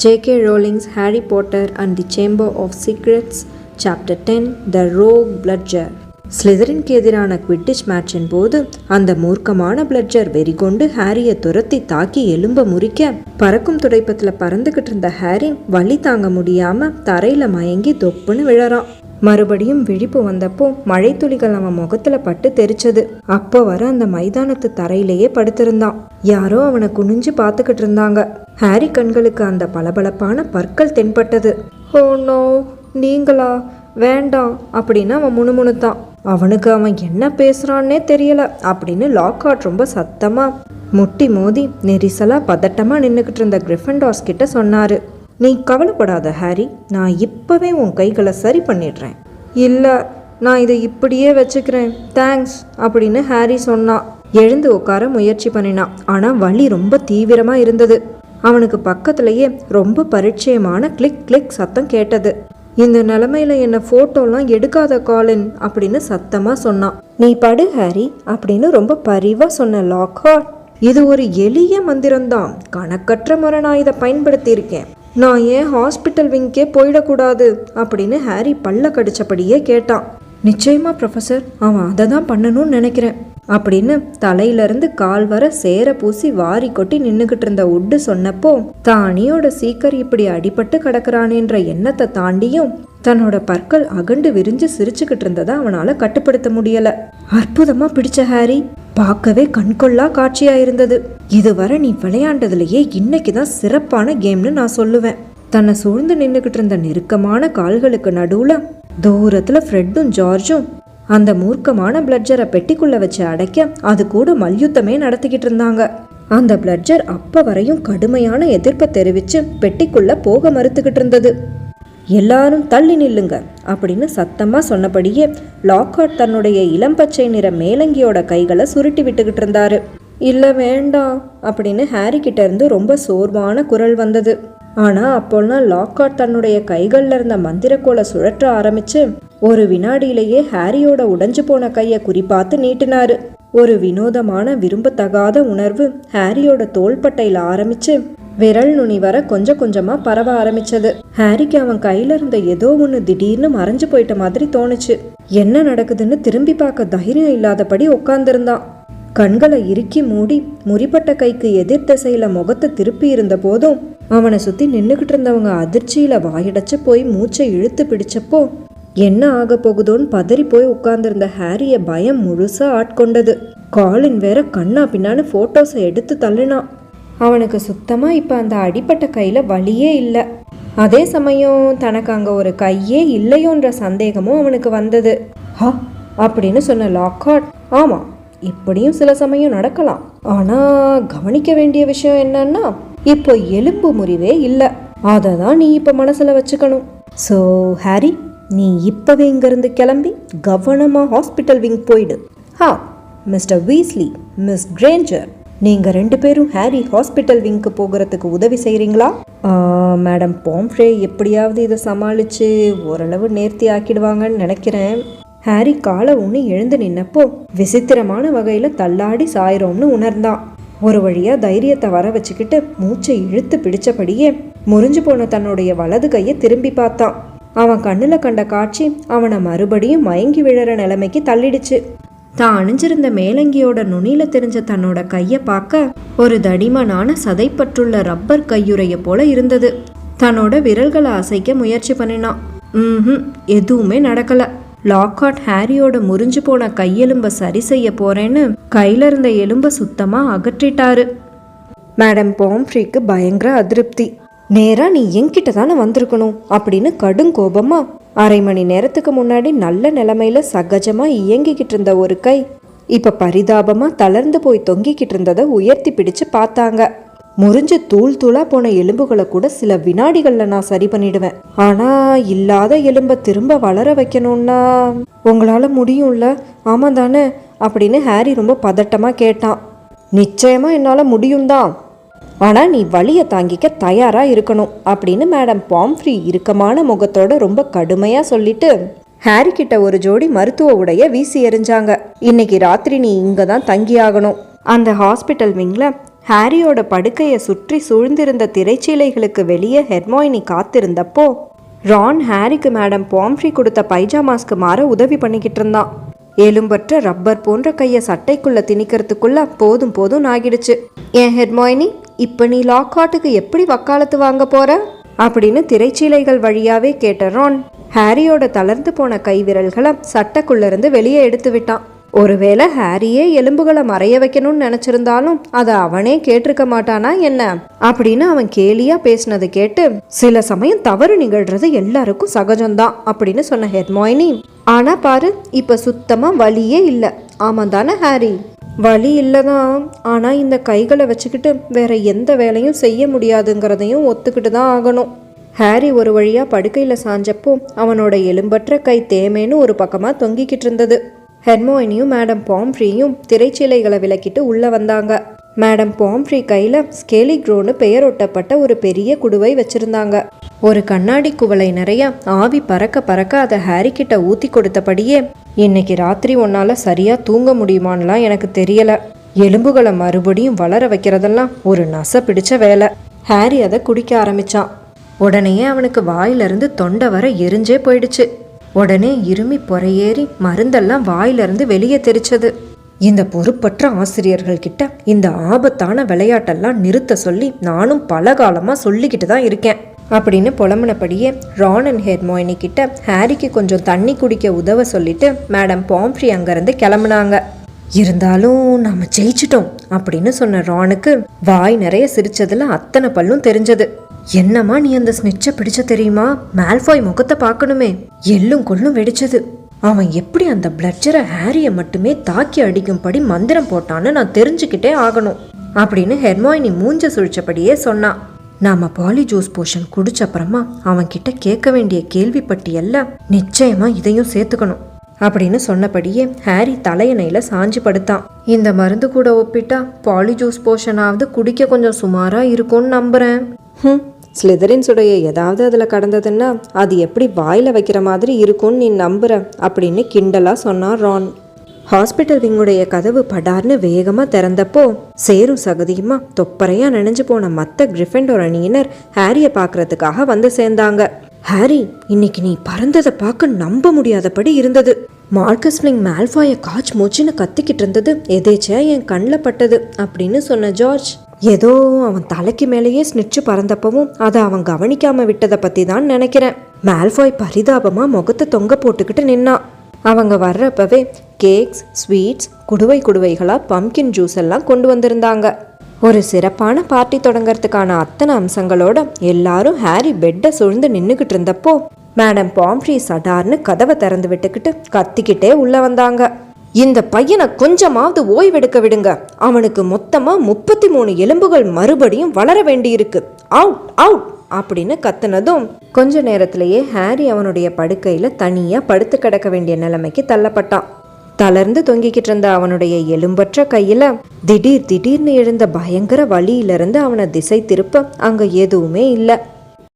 J.K. Rowling's Harry Potter and the Chamber of Secrets, Chapter 10, The Rogue Bludger. ஸ்லிதரினுக்கு எதிரான குவிட்டிச் மேட்சின் போது அந்த மூர்க்கமான பிளட்ஜர் வெறிகொண்டு ஹாரியை துரத்தி தாக்கி எலும்ப முறிக்க பறக்கும் துடைப்பத்தில் பறந்துகிட்டு இருந்த ஹாரி வலி தாங்க முடியாம தரையில மயங்கி தொப்புன்னு விழறான். மறுபடியும் விழிப்பு வந்தப்போ மழை துளிகள் அவன் முகத்துல பட்டு தெரிச்சது. அப்போ வர அந்த மைதானத்து தரையிலேயே படுத்திருந்தான். யாரோ அவனை குனிஞ்சு பார்த்துக்கிட்டு இருந்தாங்க. ஹாரி கண்களுக்கு அந்த பளபளப்பான பற்கள் தென்பட்டது. ஓ நோ, நீங்களா? வேண்டாம் அப்படின்னு அவன் முணுமுணுத்தான். அவனுக்கு அவன் என்ன பேசுறான்னே தெரியல அப்படின்னு லாக்ஹார்ட் ரொம்ப சத்தமா முட்டி மோதி நெரிசலா பதட்டமா நின்னுக்கிட்டு இருந்த கிரிஃபண்டார்ஸ் கிட்ட சொன்னாரு. நீ கவலைப்படாத ஹாரி, நான் இப்பவே உன் கைகளை சரி பண்ணிடுறேன். இல்லை, நான் இதை இப்படியே வச்சுக்கிறேன், தேங்க்ஸ் அப்படின்னு ஹாரி சொன்னான். எழுந்து உட்கார முயற்சி பண்ணினான். ஆனால் வலி ரொம்ப தீவிரமாக இருந்தது. அவனுக்கு பக்கத்துலேயே ரொம்ப பரிச்சயமான கிளிக் கிளிக் சத்தம் கேட்டது. இந்த நிலைமையில என்ன ஃபோட்டோலாம் எடுக்காத காலின் அப்படின்னு சத்தமாக சொன்னான். நீ படு ஹாரி அப்படின்னு ரொம்ப பரிவாக சொன்ன லாக்ஹார்ட். இது ஒரு எளிய மந்திரம்தான், கணக்கற்ற முறை நான் இதை பயன்படுத்தியிருக்கேன். நான் ஏன் ஹாஸ்பிட்டல் விங்கே போயிடக்கூடாது அப்படின்னு ஹாரி பல்ல கடிச்சபடியே கேட்டான். நிச்சயமா ப்ரொஃபஸர், அவன் அதை தான் பண்ணணும்னு நினைக்கிறேன் அப்படின்னு தலையிலிருந்து கால் வர சேர பூசி வாரி கொட்டி நின்றுகிட்டு இருந்த உட்டு சொன்னப்போ தானியோட சீக்கர் இப்படி அடிபட்டு கிடக்குறானேன்ற எண்ணத்தை தாண்டியும் தன்னோட பற்கள் அகண்டு விரிஞ்சு சிரிச்சுக்கிட்டு இருந்ததை அவனால கட்டுப்படுத்த முடியல. அற்புதமா பிடிச்ச ஹாரி, பார்க்கவே கண்கொள்ளா காட்சியா இருந்தது. இதுவரை நீ விளையாண்டதுலயே இன்னைக்குதான் சிறப்பான கேம்னு நான் சொல்லுவேன். தன்னை சூழ்ந்து நின்றுகிட்டு இருந்த நெருக்கமான கால்களுக்கு நடுவுல தூரத்துல ஃப்ரெட்டும் ஜார்ஜும் அந்த மூர்க்கமான பிளட்ஜரை பெட்டிக்குள்ள வச்சு அடைக்க அது கூட மல்யுத்தமே நடத்திக்கிட்டு இருந்தாங்க. அந்த பிளட்ஜர் அப்ப வரையும் கடுமையான எதிர்ப்பை தெரிவிச்சு பெட்டிக்குள்ள போக மறுத்துக்கிட்டு இருந்தது. எல்லாரும் தள்ளி நில்லுங்க அப்படின்னு சத்தமா சொன்னபடியே லாக்ஹார்ட் தன்னுடைய இளம்பச்சை நிற மேலங்கியோட கைகளை சுருட்டி விட்டுக்கிட்டு இருந்தாரு. இல்ல வேண்டாம் அப்படின்னு ஹாரி கிட்ட இருந்து ரொம்ப சோர்வான குரல் வந்தது. ஆனா அப்போல்லாம் லாக்ஹார்ட் தன்னுடைய கைகள்ல இருந்த மந்திரக்கோலை சுழற்ற ஆரம்பிச்சு ஒரு வினாடியிலேயே ஹாரியோட உடைஞ்சு போன கையை குறிப்பாத்து நீட்டினாரு. ஒரு வினோதமான விரும்பத்தகாத உணர்வு ஹாரியோட தோள்பட்டையில ஆரம்பிச்சு விரல் நுனி வர கொஞ்சம் கொஞ்சமா பரவ ஆரம்பிச்சது. ஹாரிக்கு அவன் கையில இருந்த ஏதோ ஒண்ணு திடீர்னு மறைஞ்சு போயிட்ட மாதிரி தோணுச்சு. என்ன நடக்குதுன்னு திரும்பி பார்க்க தைரியம் இல்லாதபடி உட்கார்ந்திருந்தான். கண்களை இறுக்கி மூடி முறிப்பட்ட கைக்கு எதிர் திசையில முகத்தை திருப்பி இருந்த போதும் அவனை சுத்தி நின்னுகிட்டு இருந்தவங்க அதிர்ச்சியில வாயடைச்சு போய் மூச்சை இழுத்து பிடிச்சப்போ என்ன ஆக போகுதோன்னு பதறி போய் உட்கார்ந்திருந்த ஹாரிய பயம் முழுசா ஆட்கொண்டது. காலின் வேற கண்ணா பின்னான்னு போட்டோஸை எடுத்து தள்ளினான். அவனுக்கு சுத்தமா இப்ப அந்த அடிப்பட்ட கையில வலியே இல்லை. அதே சமயம் தனக்கு அங்க ஒரு கையே இல்லையோன்ற சந்தேகமும் அவனுக்கு வந்தது. ஹா அப்படின்னு சொன்ன லாக்ஹார்ட், ஆமா இப்படியும் சில சமயம் நடக்கலாம். ஆனா கவனிக்க வேண்டிய விஷயம் என்னன்னா இப்போ எலும்பு முறிவே இல்லை. அதை தான் நீ இப்ப மனசுல வச்சுக்கணும். ஸோ ஹாரி, நீ இப்பவே இங்கிருந்து கிளம்பி கவனமா ஹாஸ்பிட்டல் விங் போயிடு. ஹா மிஸ்டர் வீஸ்லி, மிஸ் கிரேஞ்சர், நீங்க 2 பேரும் ஹாரி ஹாஸ்பிட்டல் விங்க்கு போகிறதுக்கு உதவி செய்றீங்களா? மேடம் பாம்ஃப்ரே எப்படியாவது இதை சமாளிச்சு ஓரளவு நேர்த்தி ஆக்கிடுவாங்கன்னு நினைக்கிறேன். ஹாரி காலை ஊனி எழுந்து நின்னப்போ விசித்திரமான வகையில தள்ளாடி சாயிரோம்னு உணர்ந்தான். ஒரு வழியா தைரியத்தை வர வச்சுக்கிட்டு மூச்சை இழுத்து பிடிச்சபடியே முறிஞ்சு போன தன்னுடைய வலது கையை திரும்பி பார்த்தான். அவன் கண்ணுல கண்ட காட்சி அவனை மறுபடியும் மயங்கி விழற நிலைமைக்கு தள்ளிடுச்சு. தான் அணிஞ்சிருந்த மேலங்கியோட நுனியில தெரிஞ்ச தன்னோட கைய பார்க்க ஒரு தடிமனான சதைப்பற்றுள்ள ரப்பர் கையுறைய போல இருந்தது. தன்னோட விரல்களை அசைக்க முயற்சி பண்ணினான். எதுவுமே நடக்கல. லாக்ஹார்ட் ஹாரியோட முறிஞ்சு போன கையெலும்ப சரி செய்ய போறேன்னு கையில இருந்த எலும்ப சுத்தமா அகற்றிட்டாரு. மேடம் பாம்ஃப்ரீக்கு பயங்கர அதிருப்தி. நேரா நீ என்கிட்ட தானே வந்திருக்கணும் அப்படின்னு கடும் கோபமா அரை மணி நேரத்துக்கு முன்னாடி நல்ல நிலைமையில சகஜமா இயங்கிக்கிட்டு இருந்த ஒரு கை இப்ப பரிதாபமா தளர்ந்து போய் தொங்கிக்கிட்டு இருந்ததை உயர்த்தி பிடிச்சு பார்த்தாங்க. முறிஞ்சு தூள் தூளா போன எலும்புகளை கூட சில வினாடிகள்ல நான் சரி பண்ணிடுவேன். ஆனா இல்லாத எலும்ப திரும்ப வளர வைக்கணும்னா உங்களால முடியும்ல, ஆமா தானே அப்படின்னு ஹாரி ரொம்ப பதட்டமா கேட்டான். நிச்சயமா என்னால முடியும் தான், ஆனா நீ வலியை தாங்கிக்க தயாரா இருக்கணும் அப்படின்னு மேடம் பாம்ஃப்ரீ இறுக்கமான முகத்தோட ரொம்ப கடுமையா சொல்லிட்டு ஹாரி கிட்ட ஒரு ஜோடி மருத்துவ உடைய வீசி எறிஞ்சாங்க. இன்னைக்கு ராத்திரி நீ இங்க தான் தங்கி ஆகணும். அந்த ஹாஸ்பிட்டல் விங்ல ஹாரியோட படுக்கையை சுற்றி சூழ்ந்திருந்த திரைச்சீலைகளுக்கு வெளியே ஹெர்மாயினி காத்திருந்தப்போ ரான் ஹாரிக்கு மேடம் பாம்ஃப்ரி கொடுத்த பைஜாமாஸ்க்கு மாற உதவி பண்ணிக்கிட்டு இருந்தான். எலும்பற்ற ரப்பர் போன்ற கையை சட்டைக்குள்ள திணிக்கிறதுக்குள்ள போதும் ஆகிடுச்சு. ஏன் ஹெர்மாயினி, இப்ப நீ லாக்ஹார்ட்டுக்கு எப்படி வக்காலத்து வாங்க போற அப்படின்னு திரைச்சீலைகள் வழியாவே கேட்ட ரான் ஹாரியோட தளர்ந்து போன கை விரல்களை சட்டைக்குள்ள இருந்து வெளியே எடுத்து விட்டான். ஒருவேளை ஹாரியே எலும்புகளை மறைய வைக்கணும்னு நினைச்சிருந்தாலும் அதை அவனே கேட்டிருக்க மாட்டானா என்ன அப்படின்னு அவன் கேலியா பேசினது கேட்டு, சில சமயம் தவறு நிகழ்றது எல்லாருக்கும் சகஜம்தான் அப்படின்னு சொன்ன ஹெர்மாயினி, ஆனா பாரு இப்ப சுத்தமா வலியே இல்லை. ஆமா தானே ஹாரி? வலி இல்லதான், ஆனா இந்த கைகளை வச்சுக்கிட்டு வேற எந்த வேலையும் செய்ய முடியாதுங்கிறதையும் ஒத்துக்கிட்டு தான் ஆகணும். ஹாரி ஒரு வழியா படுக்கையில சாஞ்சப்போ அவனோட எலும்பற்ற கை தேமேன்னு ஒரு பக்கமா தொங்கிக்கிட்டு இருந்தது. ஹெர்மாயினியும் மேடம் பாம்ஃப்ரியும் திரைச்சீலைகளை விலக்கிட்டு உள்ள வந்தாங்க. மேடம் பாம்ஃப்ரி கையில ஸ்கேலிக்ரோன்னு பெயர் ஒட்டப்பட்ட ஒரு பெரிய குடுவை வச்சிருந்தாங்க. ஒரு கண்ணாடி குவளை நிறைய ஆவி பறக்க பறக்க அதை ஹாரி கிட்ட ஊத்தி கொடுத்தபடியே, இன்னைக்கு ராத்திரி உன்னால சரியா தூங்க முடியுமான்லாம் எனக்கு தெரியல. எலும்புகளை மறுபடியும் வளர வைக்கிறதெல்லாம் ஒரு நச பிடிச்ச வேலை. ஹாரி அதை குடிக்க ஆரம்பிச்சான். உடனேயே அவனுக்கு வாயிலிருந்து தொண்டை வர எரிஞ்சே போயிடுச்சு. உடனே இருமி பொறையேறி மருந்தெல்லாம் வாயிலிருந்து வெளியே தெரிச்சது. இந்த பொறுப்பற்ற ஆசிரியர்கள் கிட்ட இந்த ஆபத்தான விளையாட்டெல்லாம் நிறுத்த சொல்லி நானும் பல காலமா சொல்லிக்கிட்டு தான் இருக்கேன் அப்படின்னு புலம்புனபடியே ரான் அண்ட் ஹெர்மாயினி கிட்ட ஹாரிக்கு கொஞ்சம் தண்ணி குடிக்க உதவ சொல்லிட்டு மேடம் பாம்ஃப்ரி அங்கிருந்து கிளம்புனாங்க. இருந்தாலும் நாம ஜெயிச்சிட்டோம் அப்படின்னு சொன்ன ரானுக்கு வாய் நிறைய சிரிச்சதுல அத்தனை பல்லும் தெரிஞ்சது. என்னம்மா நீ அந்த ஸ்னிட்சை பிடிச்ச தெரியுமா? மால்ஃபாய் முகத்தை பார்க்கணுமே, எள்ளும் கொள்ளும் வெடிச்சது. அவன் எப்படி அந்த பிளட்ஜரை ஹாரியை மட்டுமே தாக்கி அடிக்கும்படி மந்திரம் போட்டான்னு நான் தெரிஞ்சுக்கிட்டே ஆகணும் அப்படின்னு ஹெர்மாயினி மூஞ்ச சுழிச்சபடியே சொன்னான். நாம பாலி ஜூஸ் போஷன் குடிச்சப்புறமா அவன் கிட்ட கேட்க வேண்டிய கேள்வி பட்டியல்ல நிச்சயமா இதையும் சேர்த்துக்கணும் அப்படின்னு சொன்னபடியே ஹாரி தலையணையில சாஞ்சு படுத்தான். இந்த மருந்து கூட ஒப்பிட்டா பாலி ஜூஸ் போஷனாவது குடிக்க கொஞ்சம் சுமாரா இருக்கும்னு நம்புறேன். ஸ்லிதரின்ஸுடைய ஏதாவது அதில் கடந்ததுன்னா அது எப்படி வாயில் வைக்கிற மாதிரி இருக்கும்னு நீ நம்புற அப்படின்னு கிண்டலாக சொன்னான் ரான். ஹாஸ்பிட்டல் விங்குடைய கதவு படார்னு வேகமாக திறந்தப்போ சேரும் சகதியுமா தொப்பரையா நினைஞ்சு போன மற்ற கிரிஃபெண்டோர் அணியினர் ஹாரியை பார்க்கறதுக்காக வந்து சேர்ந்தாங்க. ஹாரி, இன்னைக்கு நீ பறந்ததை பார்க்க நம்ப முடியாதபடி இருந்தது. மார்க்கஸ் ஃப்ளிங் மால்ஃபாயை காச் மூச்சுன்னு கத்திக்கிட்டு இருந்தது எதேச்சா என் கண்ணில் பட்டது அப்படின்னு சொன்ன ஜார்ஜ். ஏதோ அவன் தலைக்கு மேலேயே ஸ்னிட்சு பறந்தப்பவும் அதை அவன் கவனிக்காம விட்டதை பத்தி தான் நினைக்கிறேன். மால்ஃபாய் பரிதாபமா முகத்தை தொங்க போட்டுக்கிட்டு நின்னான். அவங்க வர்றப்பவே கேக்ஸ், ஸ்வீட்ஸ், குடுவைகளா பம்கின் ஜூஸ் எல்லாம் கொண்டு வந்திருந்தாங்க. ஒரு சிறப்பான பார்ட்டி தொடங்கறதுக்கான அத்தனை அம்சங்களோட எல்லாரும் ஹாரி பெட்டை சூழ்ந்து நின்னுகிட்டு இருந்தப்போ மேடம் பாம்ஃப்ரி சடார்னு கதவை திறந்து விட்டுக்கிட்டு கத்திக்கிட்டே உள்ள வந்தாங்க. இந்த பையனை கொஞ்சமாவது ஓய்வெடுக்க விடுங்க. அவனுக்கு மொத்தமா 33 எலும்புகள் மறுபடியும் வளர வேண்டியிருக்கு. அவுட் அவுட் அப்படின்னு கத்துனதும் கொஞ்ச நேரத்திலேயே ஹாரி அவனுடைய படுக்கையில தனியா படுத்து கிடக்க வேண்டிய நிலைமைக்கு தள்ளப்பட்டான். தளர்ந்து தொங்கிக்கிட்டு இருந்த அவனுடைய எலும்பற்ற கையில திடீர்னு எழுந்த பயங்கர வலியிலிருந்து அவனை திசை திருப்ப அங்க எதுவுமே இல்லை.